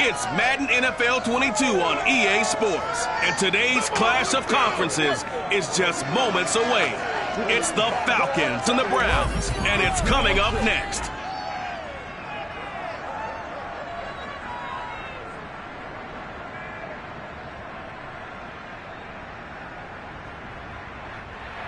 It's Madden NFL 22 on EA Sports, and today's clash of conferences is just moments away. It's the Falcons and the Browns, and it's coming up next.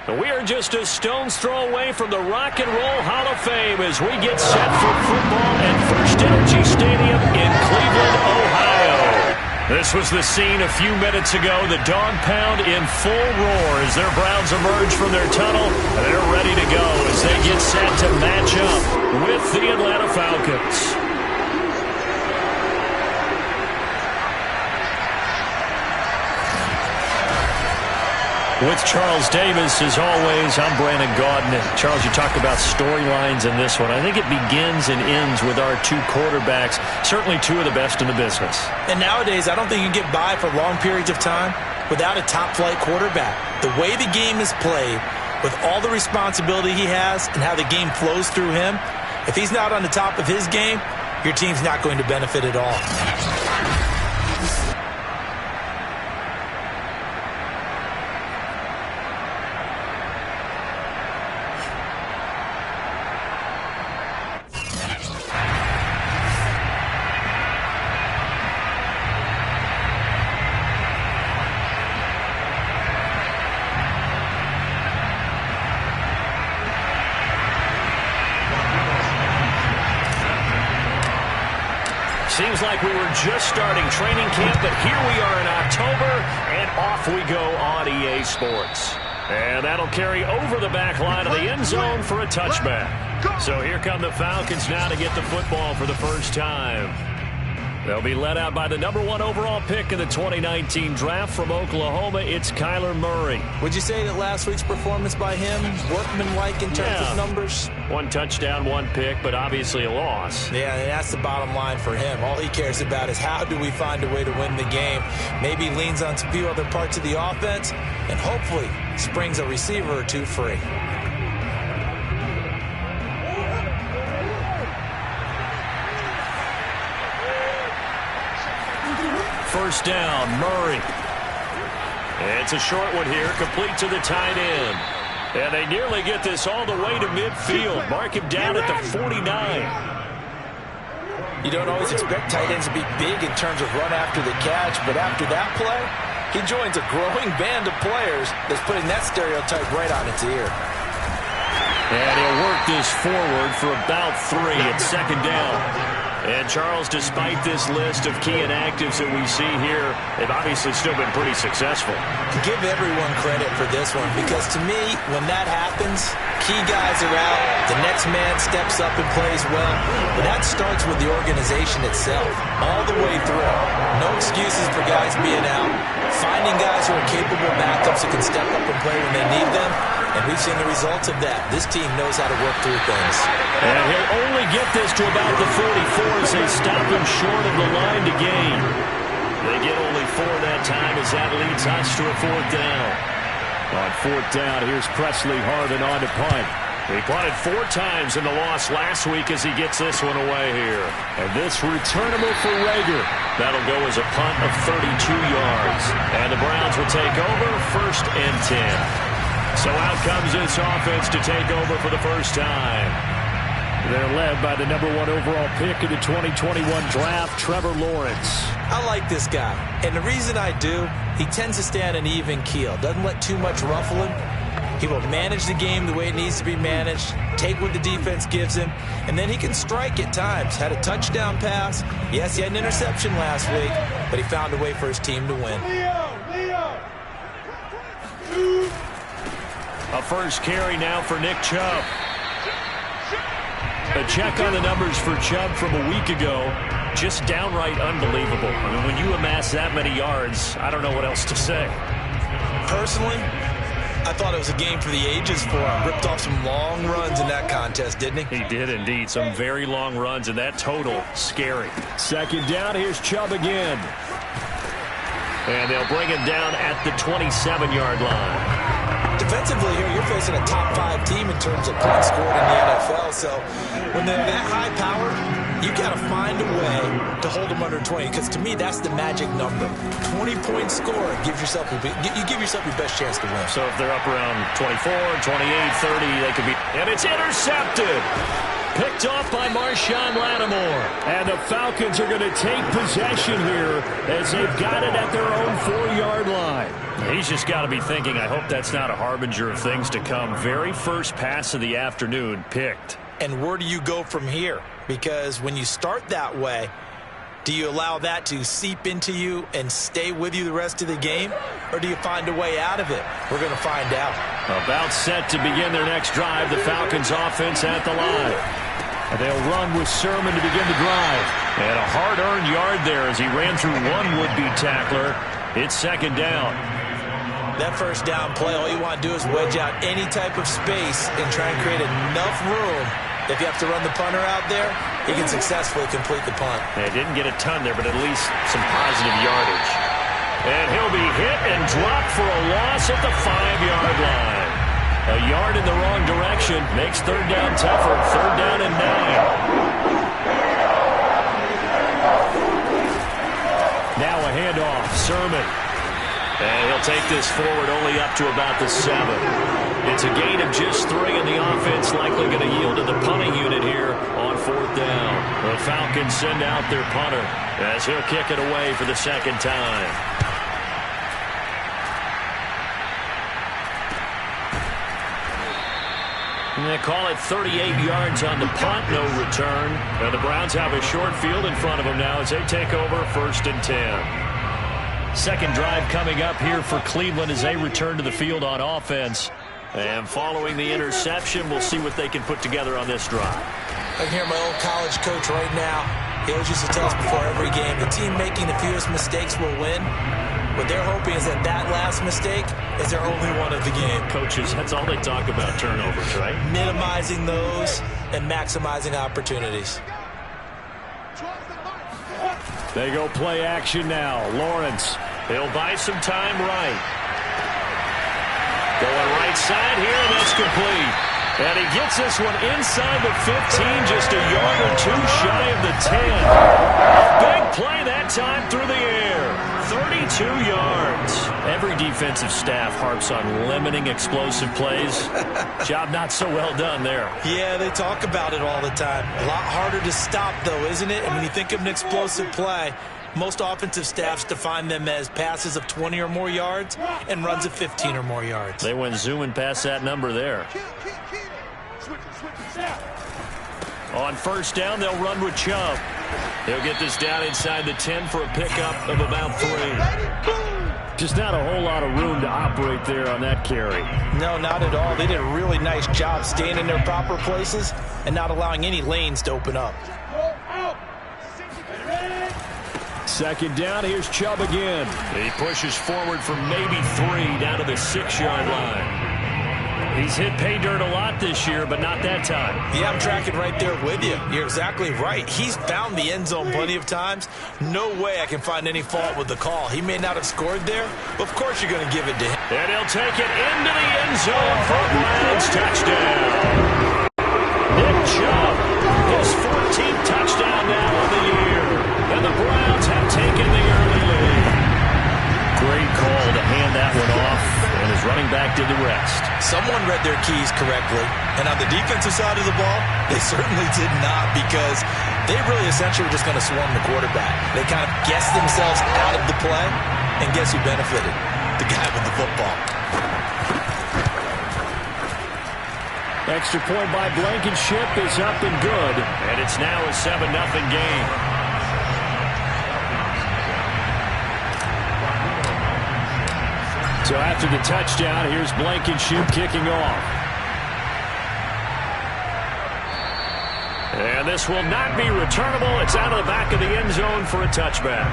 We are just a stone's throw away from the Rock and Roll Hall of Fame as we get set for football at First Energy Stadium in Cleveland, Ohio. This was the scene a few minutes ago. The Dawgpound in full roar as their Browns emerge from their tunnel. They're ready to go as they get set to match up with the Atlanta Falcons. With Charles Davis, as always, I'm Brandon Gaudin. Charles, you talk about storylines in this one. I think it begins and ends with our two quarterbacks, certainly two of the best in the business. And nowadays, I don't think you can get by for long periods of time without a top-flight quarterback. The way the game is played, with all the responsibility he has and how the game flows through him, if he's not on the top of his game, your team's not going to benefit at all. Seems like we were just starting training camp, but here we are in October, and off we go on EA Sports. And that'll carry over the back line of the end zone for a touchback. So here come the Falcons now to get the football for the first time. They'll be led out by the #1 overall pick in the 2019 draft from Oklahoma. It's Kyler Murray. Would you say that last week's performance by him, workmanlike in terms of numbers? 1 touchdown, 1 pick, but obviously a loss. Yeah, and that's the bottom line for him. All he cares about is how do we find a way to win the game. Maybe leans on a few other parts of the offense, and hopefully springs a receiver or two free. First down, Murray. It's a short one here, complete to the tight end. And they nearly get this all the way to midfield. Mark him down at the 49. You don't always expect tight ends to be big in terms of run after the catch, but after that play, he joins a growing band of players that's putting that stereotype right on its ear. And he'll work this forward for about 3 at second down. And, Charles, despite this list of key inactives that we see here, they've obviously still been pretty successful. Give everyone credit for this one, because to me, when that happens, key guys are out, the next man steps up and plays well, but that starts with the organization itself, all the way through. No excuses for guys being out, finding guys who are capable backups who can step up and play when they need them, and we've seen the results of that. This team knows how to work through things. And he'll only get this to about the 44 as they stop him short of the line to gain. They get only 4 that time as that leads us to a 4th down. On 4th down, here's Presley Harvin on to punt. He punted 4 times in the loss last week as he gets this one away here. And this returnable for Rager. That'll go as a punt of 32 yards. And the Browns will take over 1st and 10. So out comes this offense to take over for the first time. They're led by the #1 overall pick in the 2021 draft, Trevor Lawrence. I like this guy, and the reason I do, he tends to stay on an even keel. Doesn't let too much ruffle him. He will manage the game the way it needs to be managed, take what the defense gives him, and then he can strike at times. Had a touchdown pass. Yes, he had an interception last week, but he found a way for his team to win. A first carry now for Nick Chubb. A check on the numbers for Chubb from a week ago. Just downright unbelievable. I mean, when you amass that many yards, I don't know what else to say. Personally, I thought it was a game for the ages for him. Ripped off some long runs in that contest, didn't he? He did indeed. Some very long runs, and that total, scary. Second down, here's Chubb again. And they'll bring him down at the 27-yard line. Defensively here, you're facing a top 5 team in terms of points scored in the NFL. So when they're that high powered, You got to find a way to hold them under 20, because to me, that's the magic number. 20-point score gives yourself you give yourself your best chance to win. So if they're up around 24, 28, 30, they could be. And it's intercepted. Picked off by Marshawn Lattimore. And the Falcons are going to take possession here as they've got it at their own 4-yard line. He's just got to be thinking, I hope that's not a harbinger of things to come. Very first pass of the afternoon picked. And where do you go from here? Because when you start that way, do you allow that to seep into you and stay with you the rest of the game? Or do you find a way out of it? We're going to find out. About set to begin their next drive, the Falcons offense at the line. And they'll run with Sermon to begin the drive. And a hard-earned yard there as he ran through one would-be tackler. It's second down. That first down play, all you want to do is wedge out any type of space and try and create enough room. If you have to run the punter out there, he can successfully complete the punt. They didn't get a ton there, but at least some positive yardage. And he'll be hit and dropped for a loss at the 5-yard line. A yard in the wrong direction makes third down tougher. Third down and 9. Now a handoff. Sermon. And he'll take this forward only up to about the 7. It's a gain of just 3, and the offense likely going to yield to the punting unit here on fourth down. The Falcons send out their punter as he'll kick it away for the second time. And they call it 38 yards on the punt, no return. And the Browns have a short field in front of them now as they take over first and 10. Second drive coming up here for Cleveland as they return to the field on offense. And following the interception, we'll see what they can put together on this drive. I can hear my old college coach right now. He always used to tell us before every game, the team making the fewest mistakes will win. What they're hoping is that last mistake is their only one of the game. Coaches, that's all they talk about, turnovers, right? Minimizing those and maximizing opportunities. They go play action now. Lawrence, he'll buy some time right. Going right side here, and that's complete. And he gets this one inside the 15, just a yard or two shy of the 10. A big play that time through the air. 32 yards. Every defensive staff harps on limiting explosive plays. Job not so well done there. Yeah, they talk about it all the time. A lot harder to stop, though, isn't it? And when you think of an explosive play, most offensive staffs define them as passes of 20 or more yards and runs of 15 or more yards. They went zooming past that number there. On first down, they'll run with Chubb. He'll get this down inside the 10 for a pickup of about 3. Just not a whole lot of room to operate there on that carry. No, not at all. They did a really nice job staying in their proper places and not allowing any lanes to open up. Second down, here's Chubb again. He pushes forward for maybe 3 down to the 6-yard line. He's hit pay dirt a lot this year, but not that time. Yeah, I'm tracking right there with you. You're exactly right. He's found the end zone plenty of times. No way I can find any fault with the call. He may not have scored there, but of course you're going to give it to him. And he'll take it into the end zone for a Browns touchdown. Nick Chubb, his 14th touchdown now of the year. And the Browns have taken the early lead. Great call to hand that one off, and his running back did the rest. Someone read their keys correctly, and on the defensive side of the ball, they certainly did not, because they really essentially were just going to swarm the quarterback. They kind of guessed themselves out of the play, and guess who benefited? The guy with the football. Extra point by Blankenship is up and good, and it's now a 7-0 game. So after the touchdown, here's Blankenship kicking off. And this will not be returnable. It's out of the back of the end zone for a touchback.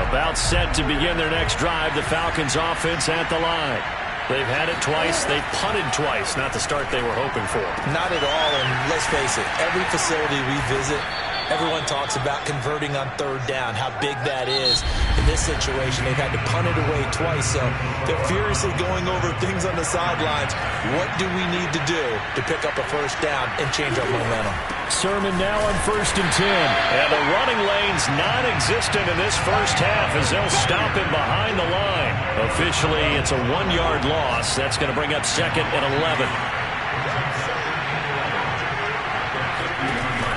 About set to begin their next drive, the Falcons offense at the line. They've had it twice. They've punted twice. Not the start they were hoping for. Not at all, and let's face it, every facility we visit, Everyone talks about converting on third down, how big that is. In this situation, they've had to punt it away twice, so they're furiously going over things on the sidelines. What do we need to do to pick up a first down and change our momentum? Sermon now on 1st and 10. And the running lane's non-existent in this first half as they'll stop him behind the line. Officially, it's a 1-yard loss. That's going to bring up 2nd and 11.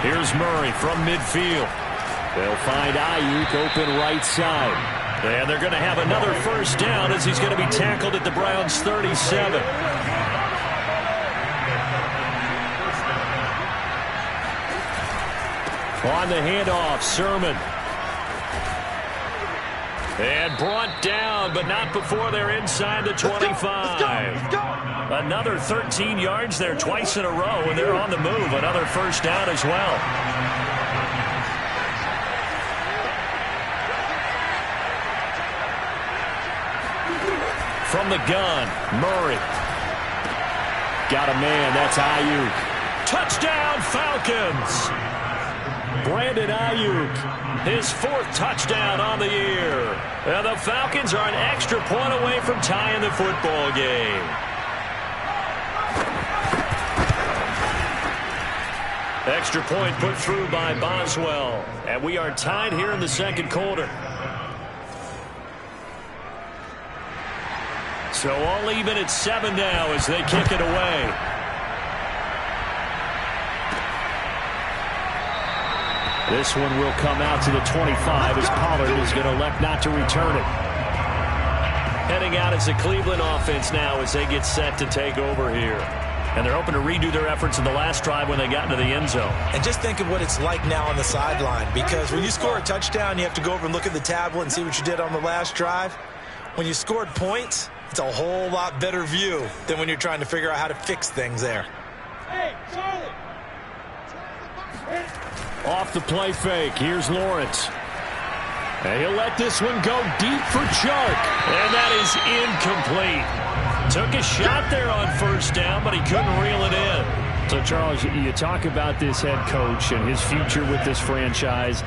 Here's Murray from midfield. They'll find Ayuk open right side. And they're going to have another first down as he's going to be tackled at the Browns' 37. On the handoff, Sermon. And brought down, but not before they're inside the 25. Another 13 yards there twice in a row, and they're on the move. Another first down as well. From the gun, Murray. Got a man, that's Ayuk. Touchdown, Falcons! Brandon Ayuk, his 4th touchdown on the year. And the Falcons are an extra point away from tying the football game. Extra point put through by Boswell. And we are tied here in the second quarter. So all even at 7 now as they kick it away. This one will come out to the 25 as Pollard is going to elect not to return it. Heading out as the Cleveland offense now as they get set to take over here. And they're hoping to redo their efforts in the last drive when they got into the end zone. And just think of what it's like now on the sideline, because when you score a touchdown, you have to go over and look at the tablet and see what you did on the last drive. When you scored points, it's a whole lot better view than when you're trying to figure out how to fix things there. Hey, Charlie! Off the play fake, here's Lawrence. And he'll let this one go deep for Chark. And that is incomplete. Took a shot there on first down, but he couldn't reel it in. So, Charles, you talk about this head coach and his future with this franchise.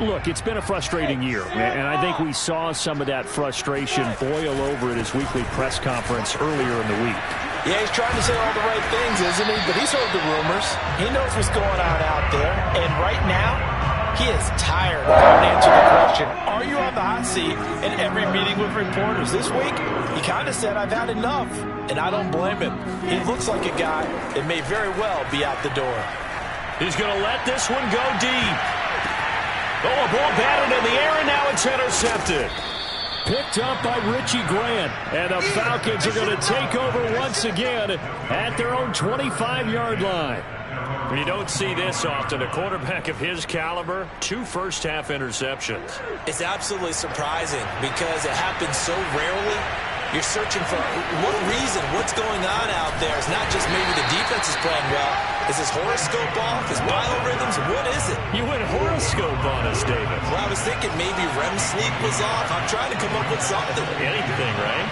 Look, it's been a frustrating year, and I think we saw some of that frustration boil over at his weekly press conference earlier in the week. Yeah, he's trying to say all the right things, isn't he? But he's heard the rumors. He knows what's going on out there. And right now, he is tired of having to answer the question, are you on the hot seat in every meeting with reporters? This week, he kind of said, I've had enough. And I don't blame him. He looks like a guy that may very well be out the door. He's going to let this one go deep. Oh, a ball batted in the air, and now it's intercepted. Picked up by Richie Grant. And the Falcons are going to take over once again at their own 25-yard line. You don't see this often. A quarterback of his caliber, 2 first-half interceptions. It's absolutely surprising because it happens so rarely. You're searching for what reason, what's going on out there. It's not just maybe the defense is playing well. Is his horoscope off? His biorhythms? What is it? You went horoscope on us, David. Well, I was thinking maybe REM sleep was off. I'm trying to come up with something. Anything, right?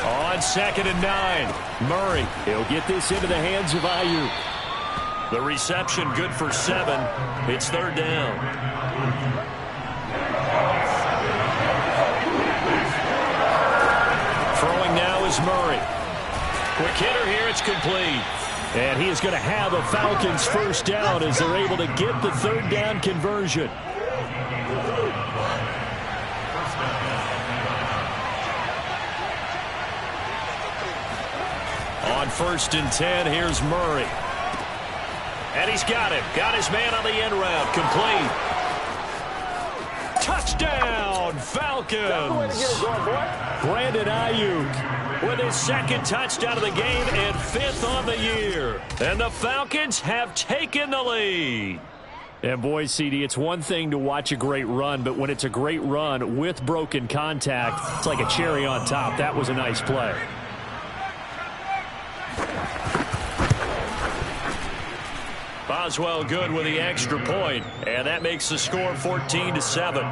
On 2nd and 9, Murray. He'll get this into the hands of Ayuk. The reception good for 7. It's 3rd down. Throwing now is Murray. Quick hitter here, it's complete. And he is going to have a Falcons first down as they're able to get the 3rd down conversion. On 1st and 10, here's Murray. And he's got him. Got his man on the end route. Complete. Touchdown, Falcons. Brandon Ayuk with his 2nd touchdown of the game and 5th on the year. And the Falcons have taken the lead. And boy, CD, it's one thing to watch a great run, but when it's a great run with broken contact, it's like a cherry on top. That was a nice play. Boswell good with the extra point, and that makes the score 14-7.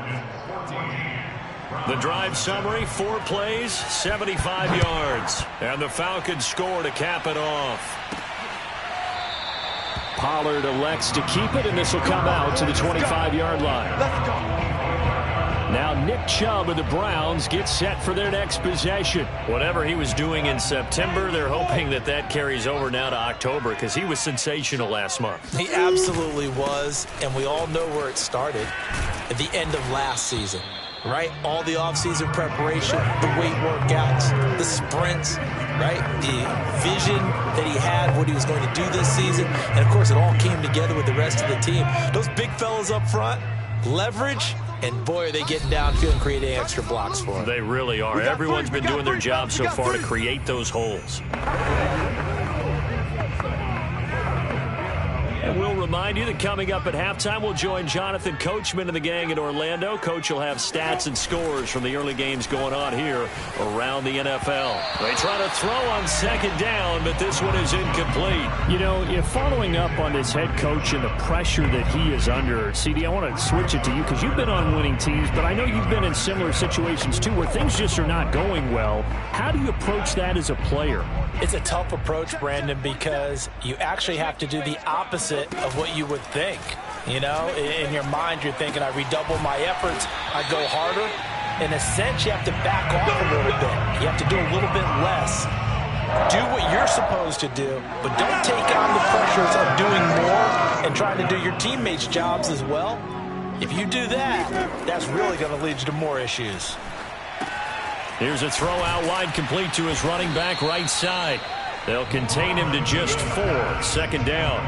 The drive summary, 4 plays, 75 yards. And the Falcons score to cap it off. Pollard elects to keep it, and this will come out to the 25-yard line. Let's go. Now Nick Chubb of the Browns gets set for their next possession. Whatever he was doing in September, they're hoping that that carries over now to October because he was sensational last month. He absolutely was, and we all know where it started at the end of last season, right? All the offseason preparation, the weight workouts, the sprints, right? The vision that he had, what he was going to do this season, and of course it all came together with the rest of the team. Those big fellas up front, leverage, and boy, are they getting downfield and creating extra blocks for him. They really are. Everyone's been doing their job so far to create those holes. And we'll remind you that coming up at halftime, we'll join Jonathan Coachman and the gang in Orlando. Coach will have stats and scores from the early games going on here around the NFL. They try to throw on second down, but this one is incomplete. You know, if following up on this head coach and the pressure that he is under, CD, I want to switch it to you because you've been on winning teams, but I know you've been in similar situations too where things just are not going well. How do you approach that as a player? It's a tough approach, Brandon, because you actually have to do the opposite of what you would think. You know, in your mind, you're thinking, I redouble my efforts, I go harder. In a sense, you have to back off a little bit. You have to do a little bit less. Do what you're supposed to do, but don't take on the pressures of doing more and trying to do your teammates' jobs as well. If you do that, that's really going to lead you to more issues. Here's a throw out wide, complete to his running back right side. They'll contain him to just 4. Second down.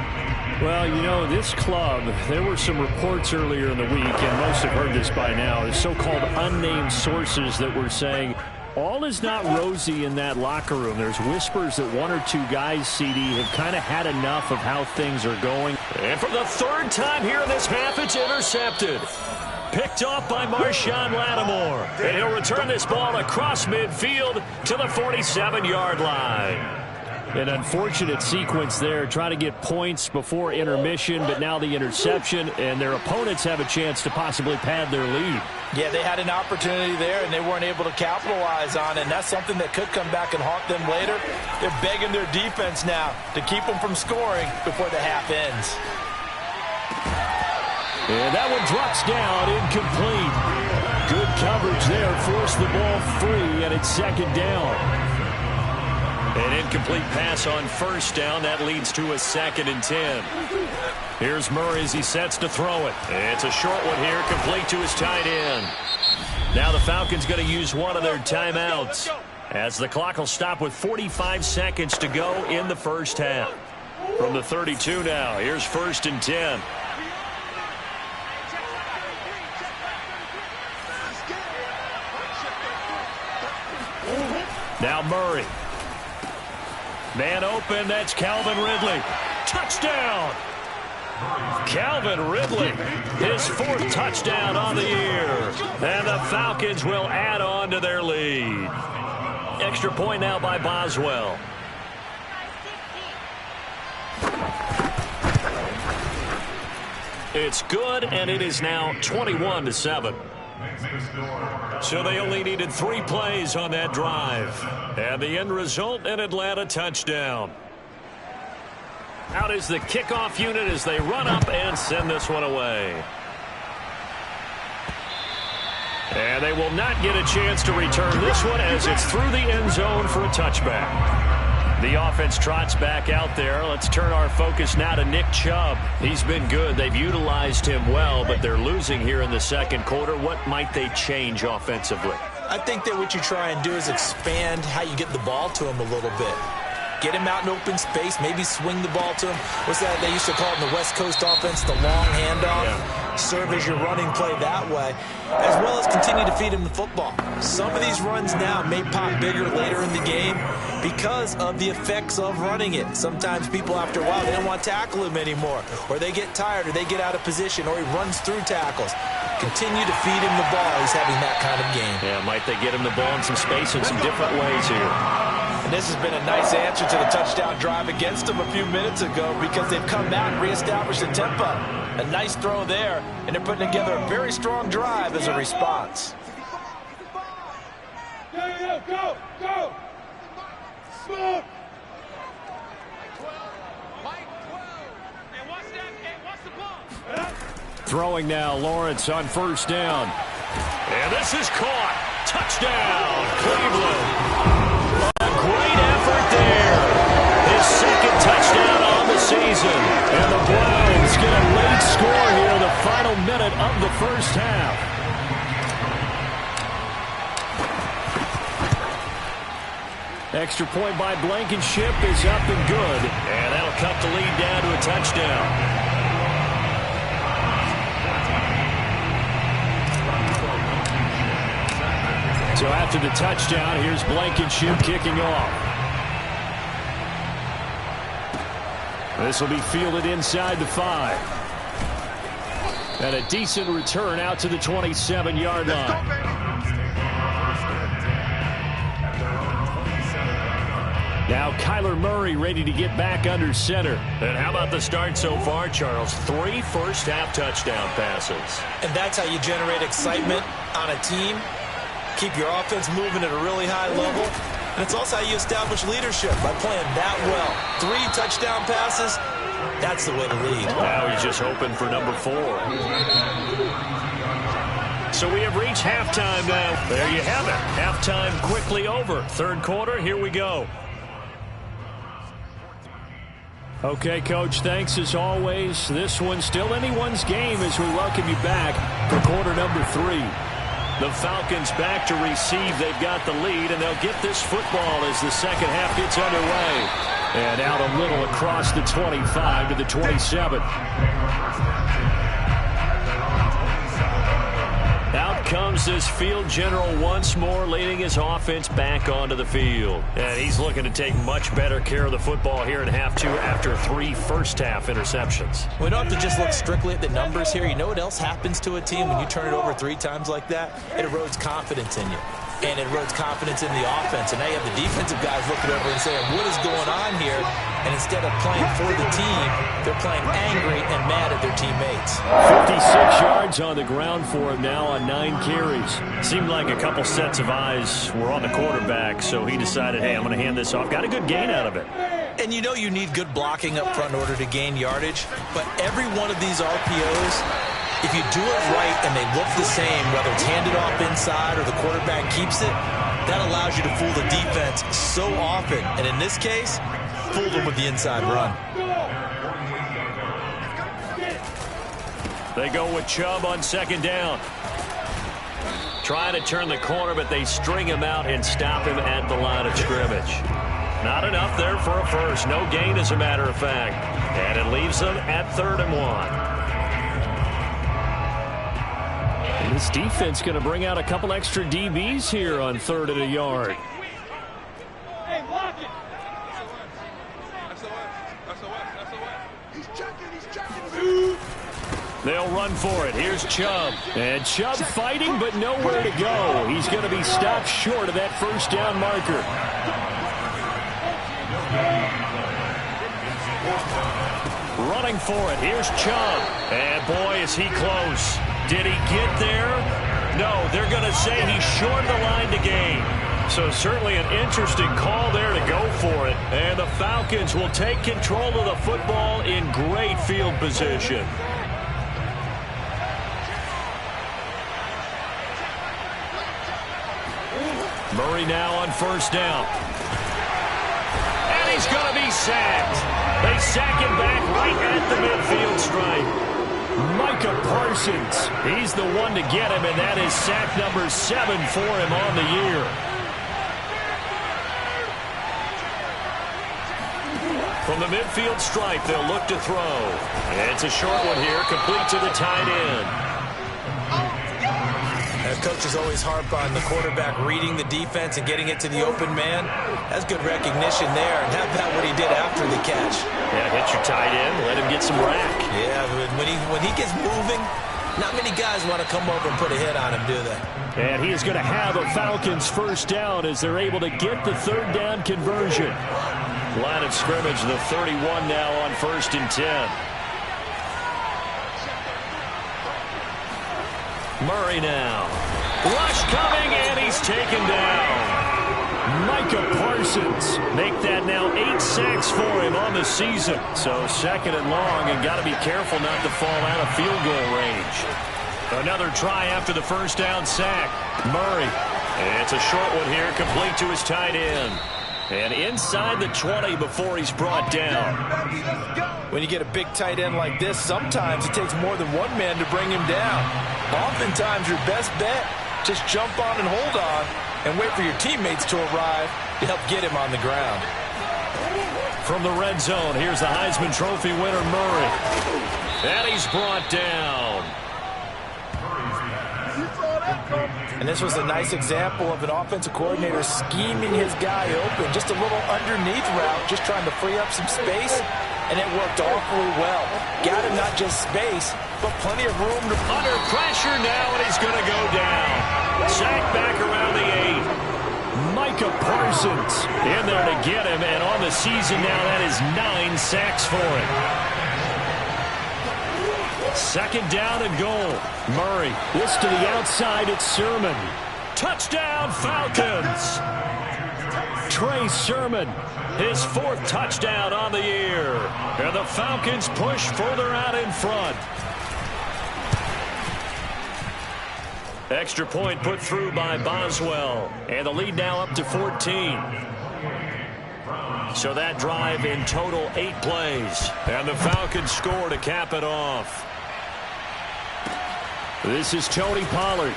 Well, you know, this club, there were some reports earlier in the week, and most have heard this by now, the so-called unnamed sources that were saying all is not rosy in that locker room. There's whispers that 1 or 2 guys, CD, have kind of had enough of how things are going. And for the 3rd time here in this half, it's intercepted. Picked off by Marshawn Lattimore. And he'll return this ball across midfield to the 47-yard line. An unfortunate sequence there, trying to get points before intermission, but now the interception, and their opponents have a chance to possibly pad their lead. Yeah, they had an opportunity there, and they weren't able to capitalize on it, and that's something that could come back and haunt them later. They're begging their defense now to keep them from scoring before the half ends. And that one drops down, incomplete. Good coverage there, forced the ball free, and it's second down. An incomplete pass on first down. That leads to a 2nd and 10. Here's Murray as he sets to throw it. It's a short one here, complete to his tight end. Now the Falcons going to use one of their timeouts as the clock will stop with 45 seconds to go in the first half. From the 32 now, here's 1st and 10. Now Murray. Man open, that's Calvin Ridley. Touchdown! Calvin Ridley, his 4th touchdown on the year. And the Falcons will add on to their lead. Extra point now by Boswell. It's good, and it is now 21-7. So they only needed 3 plays on that drive. And the end result, an Atlanta touchdown. Out is the kickoff unit as they run up and send this one away. And they will not get a chance to return this one as it's through the end zone for a touchback. The offense trots back out there. Let's turn our focus now to Nick Chubb. He's been good. They've utilized him well, but they're losing here in the second quarter. What might they change offensively? I think that what you try and do is expand how you get the ball to him a little bit. Get him out in open space, maybe swing the ball to him. What's that they used to call it in the West Coast offense, the long handoff? Yeah. Serve as your running play that way, as well as continue to feed him the football. Some of these runs now may pop bigger later in the game because of the effects of running it. Sometimes people, after a while, they don't want to tackle him anymore, or they get tired, or they get out of position, or he runs through tackles. Continue to feed him the ball. He's having that kind of game. Yeah, might they get him the ball in some space in some different ways here. And this has been a nice answer to the touchdown drive against them a few minutes ago because they've come back and reestablished the tempo. A nice throw there, and they're putting together a very strong drive as a response. Go! Smoke! Throwing now, Lawrence on first down. And this is caught. Touchdown, Cleveland. A great effort there. His second touchdown on the season. And the Browns get a late score here in the final minute of the first half. Extra point by Blankenship is up and good. And that'll cut the lead down to a touchdown. So after the touchdown, here's Blankenship kicking off. This will be fielded inside the 5. And a decent return out to the 27-yard line. Now Kyler Murray ready to get back under center. And how about the start so far, Charles? 3 first-half touchdown passes. And that's how you generate excitement on a team. Keep your offense moving at a really high level. And it's also how you establish leadership, by playing that well. 3 touchdown passes, that's the way to lead. Now he's just hoping for number 4. So we have reached halftime now. There you have it. Halftime quickly over. Third quarter, here we go. Okay, Coach, thanks as always. This one's still anyone's game as we welcome you back for quarter number 3. The Falcons back to receive. They've got the lead, and they'll get this football as the second half gets underway. And out a little across the 25 to the 27. Out comes this field general once more, leading his offense back onto the field. And he's looking to take much better care of the football here in half 2 after 3 first-half interceptions. We don't have to just look strictly at the numbers here. You know what else happens to a team when you turn it over 3 times like that? It erodes confidence in you. And it erodes confidence in the offense. And now you have the defensive guys looking over and saying, what is going on here? And instead of playing for the team, they're playing angry and mad at their teammates. 56 yards on the ground for him now on 9 carries. Seemed like a couple sets of eyes were on the quarterback, so he decided, hey, I'm going to hand this off. Got a good gain out of it. And you know you need good blocking up front in order to gain yardage. But every one of these RPOs, if you do it right and they look the same, whether it's handed off inside or the quarterback keeps it, that allows you to fool the defense so often. And in this case, fooled them with the inside run. They go with Chubb on second down. Trying to turn the corner, but they string him out and stop him at the line of scrimmage. Not enough there for a first. No gain, as a matter of fact. And it leaves them at 3rd and 1. This defense going to bring out a couple extra DBs here on 3rd and a yard. Hey, block it! He's checking. They'll run for it. Here's Chubb. And Chubb fighting, but nowhere to go. He's going to be stopped short of that first down marker. Running for it. Here's Chubb. And boy, is he close. Did he get there? No, they're going to say he's short of the line to gain. So certainly an interesting call there to go for it. And the Falcons will take control of the football in great field position. Murray now on first down. And he's going to be sacked. They sack him back right at the midfield stripe. Micah Parsons, he's the one to get him, and that is sack number 7 for him on the year. From the midfield stripe, they'll look to throw. It's a short one here, complete to the tight end. Coaches always harp on the quarterback reading the defense and getting it to the open man. That's good recognition there. And how about what he did after the catch? Yeah, hit your tight end, let him get some rack. Yeah, when he gets moving, not many guys want to come over and put a hit on him, do they? And he is going to have a Falcons first down as they're able to get the 3rd down conversion. Line of scrimmage, the 31 now on 1st and 10. Murray now. Rush coming, and he's taken down. Micah Parsons. Make that now 8 sacks for him on the season. So second and long, and got to be careful not to fall out of field goal range. Another try after the first down sack. Murray. It's a short one here, complete to his tight end. And inside the 20 before he's brought down. When you get a big tight end like this, sometimes it takes more than one man to bring him down. Oftentimes, your best bet, just jump on and hold on and wait for your teammates to arrive to help get him on the ground. From the red zone, here's the Heisman Trophy winner, Murray. And he's brought down. And this was a nice example of an offensive coordinator scheming his guy open. Just a little underneath route, just trying to free up some space, and it worked awfully well. Got him not just space, but plenty of room to... Under pressure now, and he's going to go down. Sacked back around the 8. Micah Parsons in there to get him, and on the season now, that is 9 sacks for him. Second down and goal. Murray, this to the outside, it's Sermon. Touchdown, Falcons! Trey Sermon, his 4th touchdown on the year. And the Falcons push further out in front. Extra point put through by Boswell. And the lead now up to 14. So that drive in total 8 plays. And the Falcons score to cap it off. This is Tony Pollard.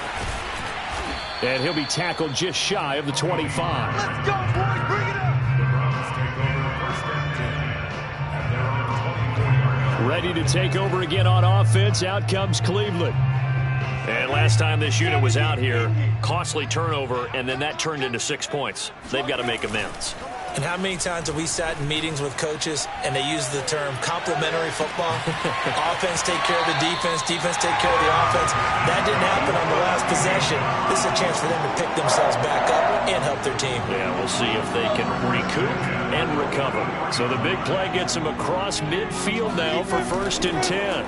And he'll be tackled just shy of the 25. Let's go, boys. Bring it up. Ready to take over again on offense. Out comes Cleveland. And last time this unit was out here, costly turnover, and then that turned into 6 points. They've got to make amends. And how many times have we sat in meetings with coaches and they use the term complementary football? Offense take care of the defense, defense take care of the offense. That didn't happen on the last possession. This is a chance for them to pick themselves back up and help their team. Yeah, we'll see if they can recoup and recover. So the big play gets him across midfield now for 1st and 10.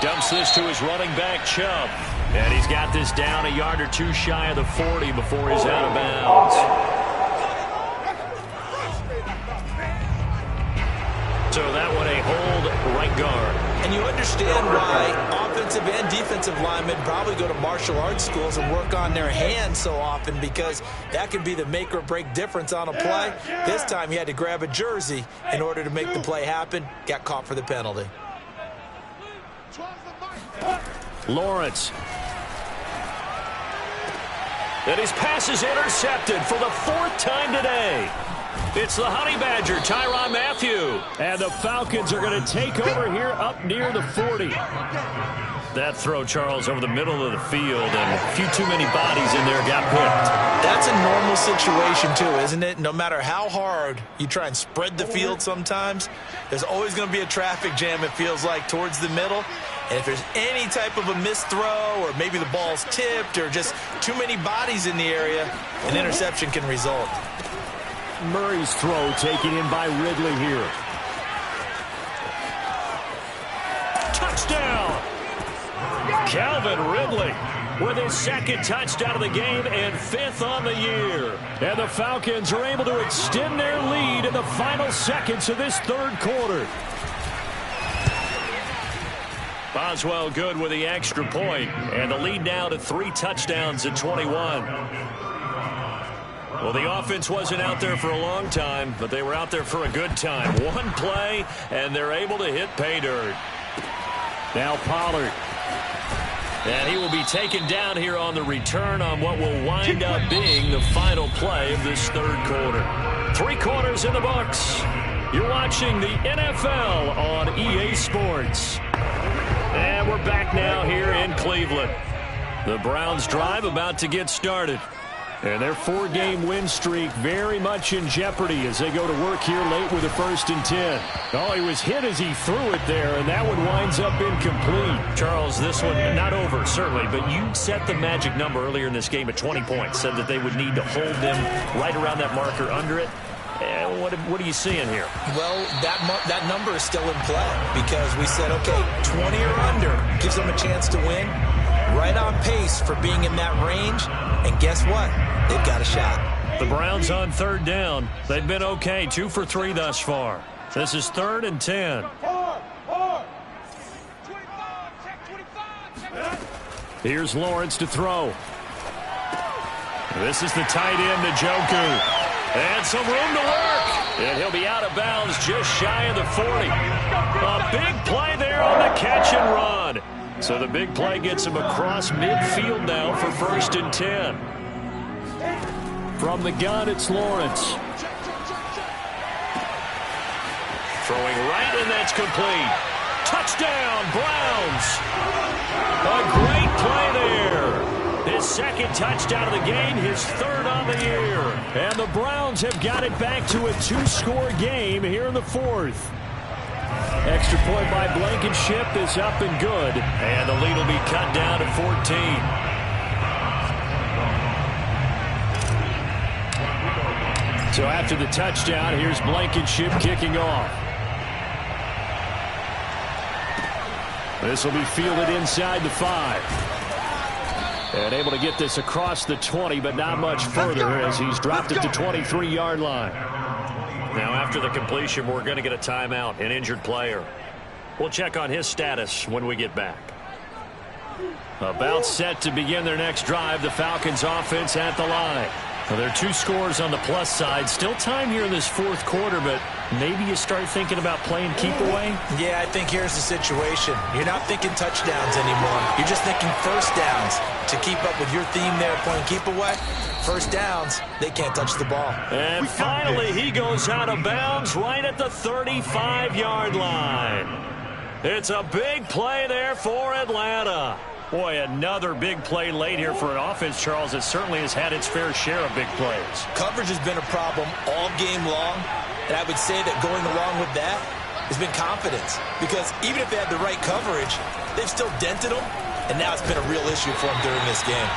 Dumps this to his running back, Chubb. And he's got this down a yard or 2 shy of the 40 before he's out of bounds. So that one a hold right guard. And you understand why offensive and defensive linemen probably go to martial arts schools and work on their hands so often, because that can be the make or break difference on a play. This time he had to grab a jersey in order to make the play happen. Got caught for the penalty. Lawrence. And his pass is intercepted for the 4th time today. It's the Honey Badger, Tyrann Mathieu. And the Falcons are going to take over here up near the 40. That throw, Charles, over the middle of the field, and a few too many bodies in there got picked. That's a normal situation, too, isn't it? No matter how hard you try and spread the field sometimes, there's always going to be a traffic jam, it feels like, towards the middle. And if there's any type of a missed throw, or maybe the ball's tipped, or just too many bodies in the area, an interception can result. Murray's throw taken in by Ridley here. Touchdown! Calvin Ridley with his 2nd touchdown of the game and 5th on the year. And the Falcons are able to extend their lead in the final seconds of this 3rd quarter. Boswell good with the extra point, and the lead now to 3 touchdowns at 21. Well, the offense wasn't out there for a long time, but they were out there for a good time. One play, and they're able to hit pay dirt. Now Pollard. And he will be taken down here on the return on what will wind up being the final play of this 3rd quarter. 3 quarters in the books. You're watching the NFL on EA Sports. And we're back now here in Cleveland. The Browns drive about to get started. And their 4-game win streak very much in jeopardy as they go to work here late with a 1st and 10. Oh, he was hit as he threw it there, and that one winds up incomplete. Charles, this one not over, certainly, but you set the magic number earlier in this game at 20 points, said that they would need to hold them right around that marker under it. What are you seeing here? Well, that number is still in play because we said, okay, 20 or under gives them a chance to win. right on pace for being in that range. And guess what? They've got a shot. The Browns on third down. They've been okay, 2 for 3 thus far. This is 3rd and 10. Here's Lawrence to throw. This is the tight end, Njoku. And some room to work. And he'll be out of bounds just shy of the 40. A big play there on the catch and run. So the big play gets him across midfield now for 1st and 10. From the gun, it's Lawrence. Throwing right, and that's complete. Touchdown, Browns. A great play there. His 2nd touchdown of the game, his 3rd on the year. And the Browns have got it back to a 2-score game here in the 4th. Extra point by Blankenship is up and good. And the lead will be cut down to 14. So after the touchdown, here's Blankenship kicking off. This will be fielded inside the 5. And able to get this across the 20, but not much further as he's dropped it to 23-yard line. Now after the completion, we're going to get a timeout, an injured player. We'll check on his status when we get back. About set to begin their next drive, the Falcons offense at the line. Well, there are 2 scores on the plus side. Still time here in this 4th quarter, but maybe you start thinking about playing keep away? Yeah, I think here's the situation. You're not thinking touchdowns anymore. You're just thinking first downs. To keep up with your theme there, playing keep away, first downs, they can't touch the ball. And finally, he goes out of bounds right at the 35-yard line. It's a big play there for Atlanta. Boy, another big play late here for an offense, Charles, that certainly has had its fair share of big plays. Coverage has been a problem all game long, and I would say that going along with that has been confidence. Because even if they had the right coverage, they've still dented them, and now it's been a real issue for them during this game.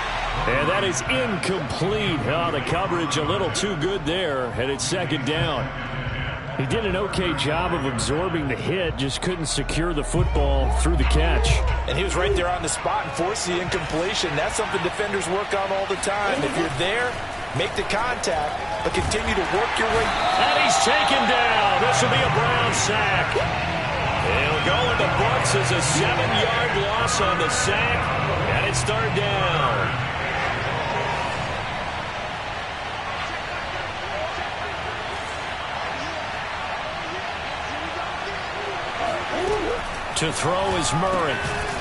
And that is incomplete. Oh, the coverage a little too good there, and it's 2nd down. He did an okay job of absorbing the hit, just couldn't secure the football through the catch. And he was right there on the spot and forced the incompletion. That's something defenders work on all the time. If you're there, make the contact, but continue to work your way. And he's taken down. This will be a Brown sack. He'll go in the books as a 7-yard loss on the sack, and it's 3rd down. To throw is Murray.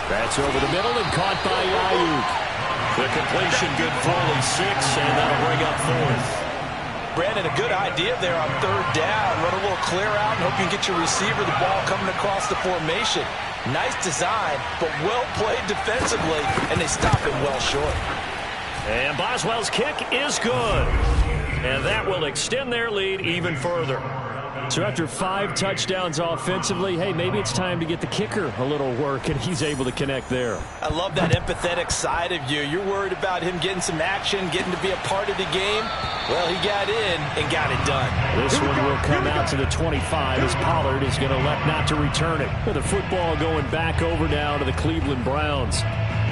That's over the middle and caught by Ayuk. The completion good for only 6, and that'll bring up 4th. Brandon, a good idea there on 3rd down. Run a little clear out and hope you can get your receiver the ball coming across the formation. Nice design, but well played defensively, and they stop him well short. And Boswell's kick is good. And that will extend their lead even further. So after 5 touchdowns offensively, hey, maybe it's time to get the kicker a little work, and he's able to connect there. I love that empathetic side of you. You're worried about him getting some action, getting to be a part of the game. Well, he got in and got it done. This one will come out to the 25 as Pollard is going to elect not to return it. With the football going back over now to the Cleveland Browns.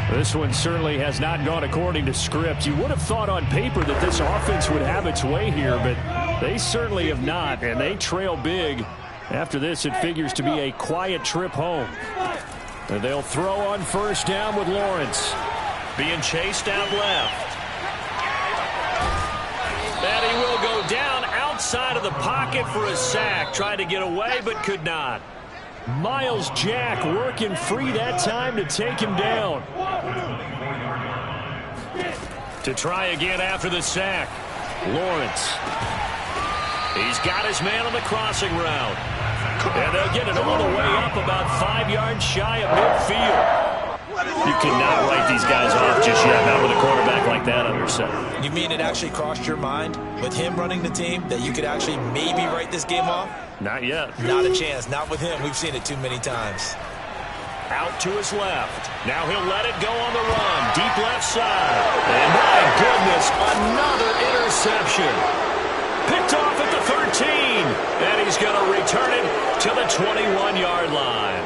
This one certainly has not gone according to script. You would have thought on paper that this offense would have its way here, but they certainly have not, and they trail big. After this, it figures to be a quiet trip home. And they'll throw on 1st down with Lawrence. Being chased out left. And he will go down outside of the pocket for a sack. Tried to get away, but could not. Miles Jack working free that time to take him down. To try again after the sack. Lawrence. He's got his man on the crossing route. And they'll get it all the way up about 5 yards shy of midfield. You cannot write these guys off just yet, not with a quarterback like that under center. You mean it actually crossed your mind with him running the team that you could actually maybe write this game off? Not yet. Not a chance. Not with him. We've seen it too many times. Out to his left. Now he'll let it go on the run. Deep left side. And my goodness, another interception. Picked off at the 13. And he's going to return it to the 21-yard line.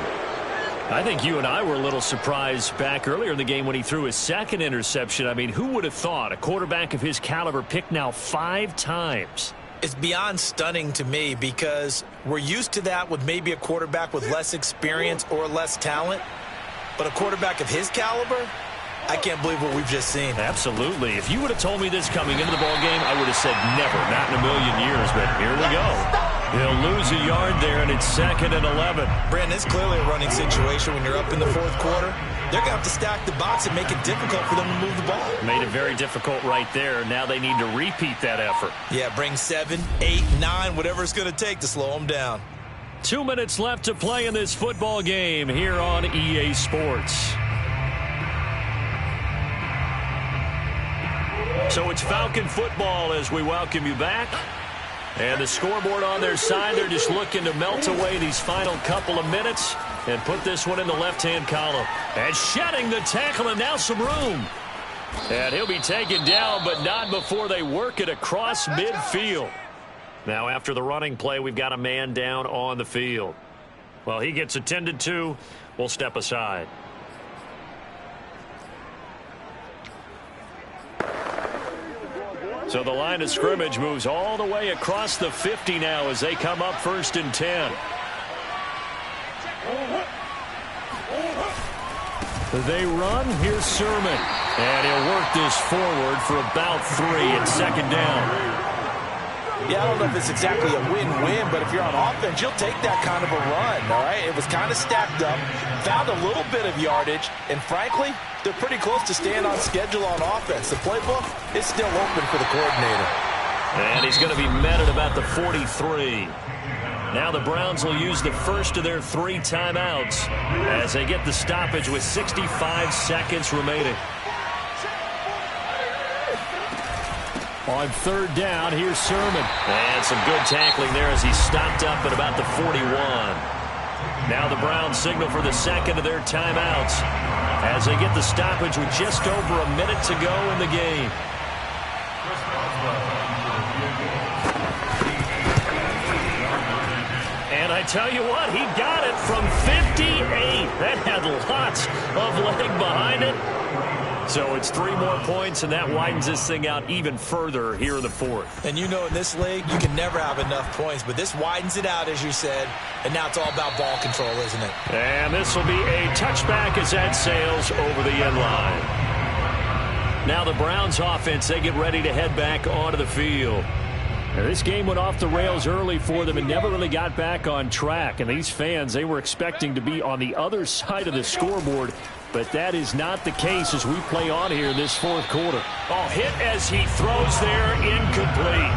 I think you and I were a little surprised back earlier in the game when he threw his second interception. I mean, who would have thought a quarterback of his caliber picked now 5 times? It's beyond stunning to me because we're used to that with maybe a quarterback with less experience or less talent. But a quarterback of his caliber, I can't believe what we've just seen. Absolutely. If you would have told me this coming into the ballgame, I would have said never, not in a million years. But here we go. He'll lose a yard there, and it's 2nd and 11. Brandon, it's clearly a running situation when you're up in the 4th quarter. They're going to have to stack the box and make it difficult for them to move the ball. Made it very difficult right there. Now they need to repeat that effort. Yeah, bring 7, 8, 9, whatever it's going to take to slow them down. 2 minutes left to play in this football game here on EA Sports. So it's Falcon football as we welcome you back. And the scoreboard on their side, they're just looking to melt away these final couple of minutes and put this one in the left-hand column. And shedding the tackle, and now some room. And he'll be taken down, but not before they work it across midfield. Now after the running play, we've got a man down on the field. Well, he gets attended to. We'll step aside. So the line of scrimmage moves all the way across the 50 now as they come up 1st and 10. They run. Here's Sermon. And he'll work this forward for about 3 at 2nd down. Yeah, I don't know if it's exactly a win-win, but if you're on offense, you'll take that kind of a run, all right? It was kind of stacked up, found a little bit of yardage, and frankly, they're pretty close to staying on schedule on offense. The playbook is still open for the coordinator. And he's going to be met at about the 43. Now the Browns will use the first of their 3 timeouts as they get the stoppage with 65 seconds remaining. On 3rd down, here's Sermon. And some good tackling there as he stopped up at about the 41. Now the Browns signal for the 2nd of their timeouts as they get the stoppage with just over a minute to go in the game. And I tell you what, he got it from 58. That had lots of leg behind it. So it's 3 more points, and that widens this thing out even further here in the 4th. And you know in this league, you can never have enough points, but this widens it out, as you said, and now it's all about ball control, isn't it? And this will be a touchback as that sails over the end line. Now the Browns offense, they get ready to head back onto the field. Now, this game went off the rails early for them and never really got back on track. And these fans, they were expecting to be on the other side of the scoreboard, but that is not the case as we play on here in this 4th quarter. Oh, hit as he throws there, incomplete.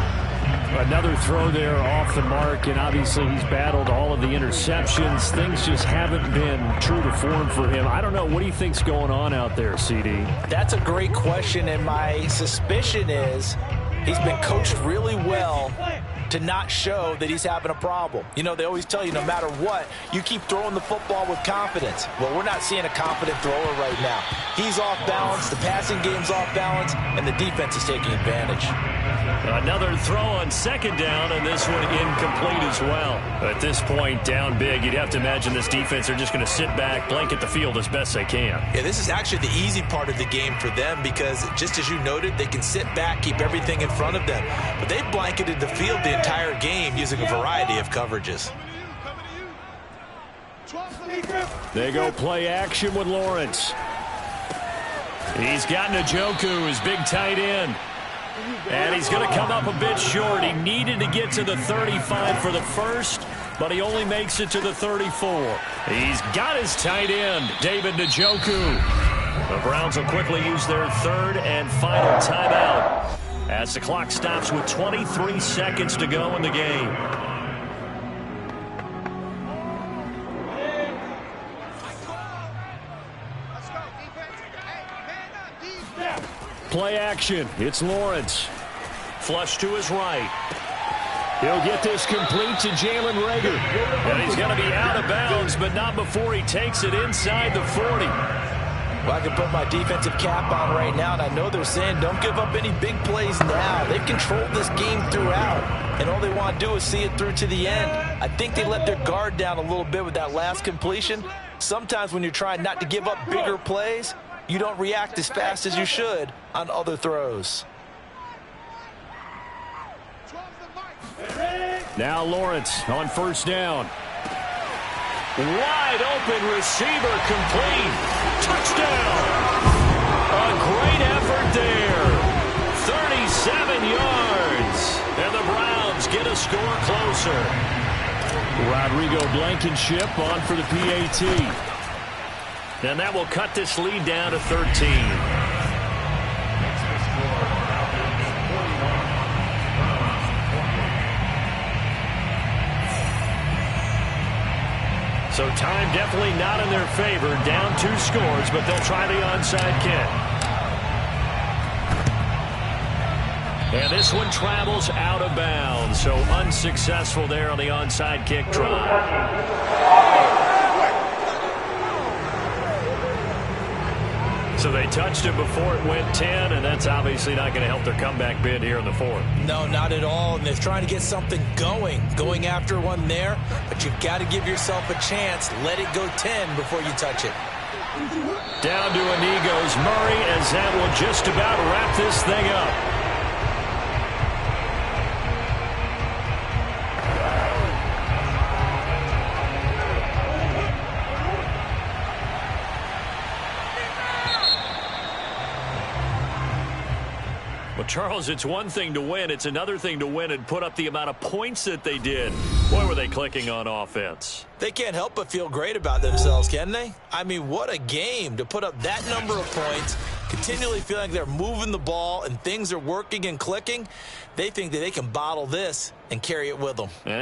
Another throw there off the mark, and obviously he's battled all of the interceptions. Things just haven't been true to form for him. I don't know. What do you think's going on out there, CD? That's a great question, and my suspicion is he's been coached really well to not show that he's having a problem. You know, they always tell you no matter what, you keep throwing the football with confidence. Well, we're not seeing a confident thrower right now. He's off balance, the passing game's off balance, and the defense is taking advantage. Another throw on 2nd down, and this one incomplete as well. At this point, down big, you'd have to imagine this defense are just going to sit back, blanket the field as best they can. Yeah, this is actually the easy part of the game for them because, just as you noted, they can sit back, keep everything in front of them. But they blanketed the field the entire game using a variety of coverages. They go play action with Lawrence. He's got Njoku, his big tight end. And he's going to come up a bit short. He needed to get to the 35 for the first, but he only makes it to the 34. He's got his tight end, David Njoku. The Browns will quickly use their 3rd and final timeout as the clock stops with 23 seconds to go in the game. Play action. It's Lawrence. Flush to his right. He'll get this complete to Jalen Reagor. And he's going to be out of bounds, but not before he takes it inside the 40. Well, I can put my defensive cap on right now, and I know they're saying don't give up any big plays now. They've controlled this game throughout, and all they want to do is see it through to the end. I think they let their guard down a little bit with that last completion, Sometimes when you're trying not to give up bigger plays, you don't react as fast as you should on other throws. Now Lawrence on first down. Wide open receiver, complete. Touchdown. A great effort there. 37 yards. And the Browns get a score closer. Rodrigo Blankenship on for the PAT. And that will cut this lead down to 13. So time definitely not in their favor. Down 2 scores, but they'll try the onside kick. And this one travels out of bounds. So unsuccessful there on the onside kick drive. So they touched it before it went 10, and that's obviously not going to help their comeback bid here in the 4th. No, not at all. And they're trying to get something going after one there. But you've got to give yourself a chance. Let it go 10 before you touch it. Down to a knee goes Murray, as that will just about wrap this thing up. Well, Charles, it's one thing to win. It's another thing to win and put up the amount of points that they did. Boy, were they clicking on offense. They can't help but feel great about themselves, can they? I mean, what a game to put up that number of points, continually feeling like they're moving the ball and things are working and clicking. They think that they can bottle this and carry it with them. And